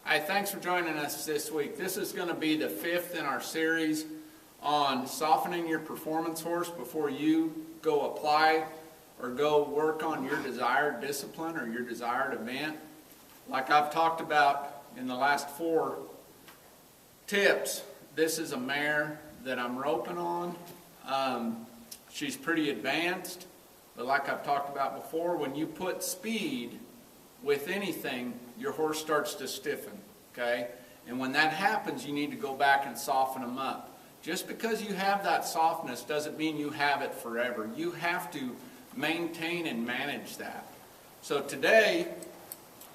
Hi, thanks for joining us this week. This is going to be the fifth in our series on softening your performance horse before you go apply or go work on your desired discipline or your desired event. Like I've talked about in the last 4 tips, this is a mare that I'm roping on. She's pretty advanced, but like I've talked about before, when you put speed with anything, your horse starts to stiffen, okay? And when that happens, you need to go back and soften them up. Just because you have that softness doesn't mean you have it forever. You have to maintain and manage that. So today,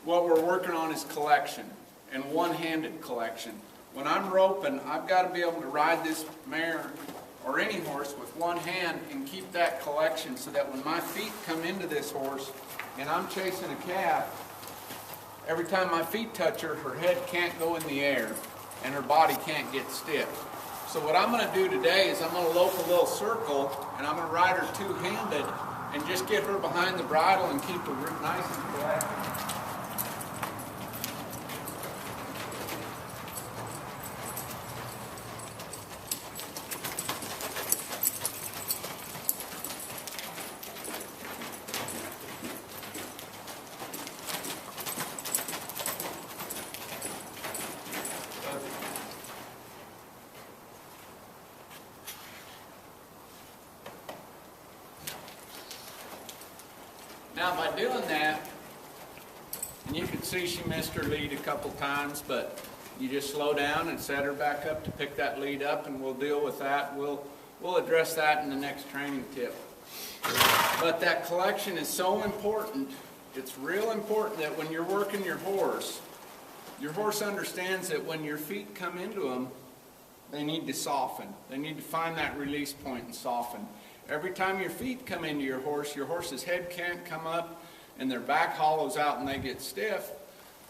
what we're working on is collection, and one-handed collection. When I'm roping, I've got to be able to ride this mare or any horse with one hand and keep that collection so that when my feet come into this horse and I'm chasing a calf, every time my feet touch her, her head can't go in the air and her body can't get stiff. So what I'm going to do today is I'm going to lope a little circle and I'm going to ride her two-handed and just get her behind the bridle and keep her nice and flat. Now by doing that, and you can see she missed her lead a couple times, but you just slow down and set her back up to pick that lead up, and we'll deal with that. We'll address that in the next training tip. But that collection is so important. It's real important that when you're working your horse understands that when your feet come into them, they need to soften. They need to find that release point and soften. Every time your feet come into your horse's head can't come up and their back hollows out and they get stiff.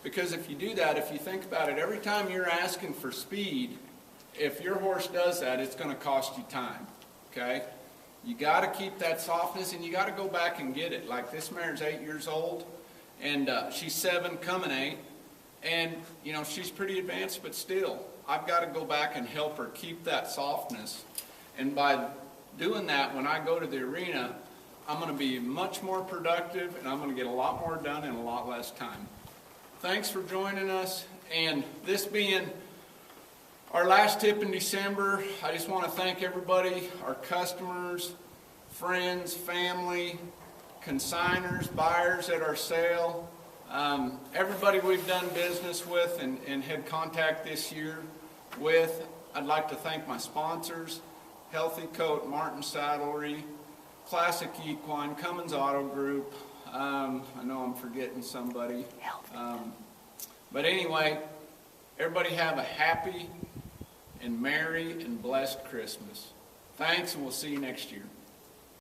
Because if you do that, if you think about it, every time you're asking for speed, if your horse does that, it's going to cost you time, okay? You got to keep that softness and you got to go back and get it. Like this mare's 8 years old and she's 7 coming 8. And, you know, she's pretty advanced, but still, I've got to go back and help her keep that softness. And by doing that, when I go to the arena, I'm going to be much more productive and I'm going to get a lot more done in a lot less time. Thanks for joining us. And this being our last tip in December, I just want to thank everybody, our customers, friends, family, consigners, buyers at our sale, everybody we've done business with and had contact this year with. I'd like to thank my sponsors, Healthy Coat, Martin Saddlery, Classic Equine, Cummins Auto Group. I know I'm forgetting somebody. But anyway, everybody have a happy and merry and blessed Christmas. Thanks, and we'll see you next year.